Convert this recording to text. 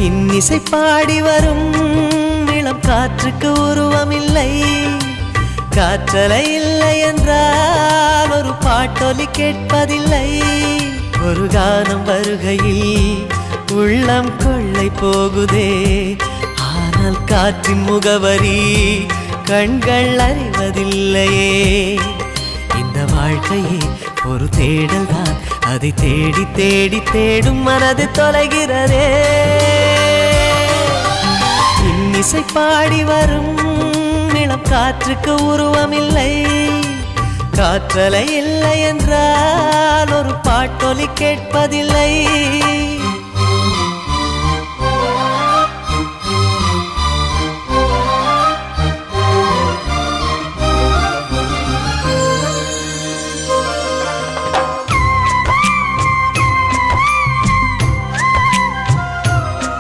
இன்னிசை பாடி வரும் இளம் காற்றுக்கு உருவமில்லை. காற்றலை இல்லை என்றால் ஒரு பாட்டொலி கேட்பதில்லை. ஒரு கானம் வருகையில் உள்ளம் கொள்ளை போகுதே. ஆனால் காற்றின் முகவரி கண்கள் அறிவதில்லையே. இந்த வாழ்க்கையே ஒரு தேடல் தான், அதை தேடி தேடி தேடும் மனது தொலைகிறதே. இன்னிசை பாடி வரும் இளம் காற்றுக்கு உருவமில்லை. காற்றலை இல்லை என்றால் ஒரு பாட்டொலி கேட்பதில்லை.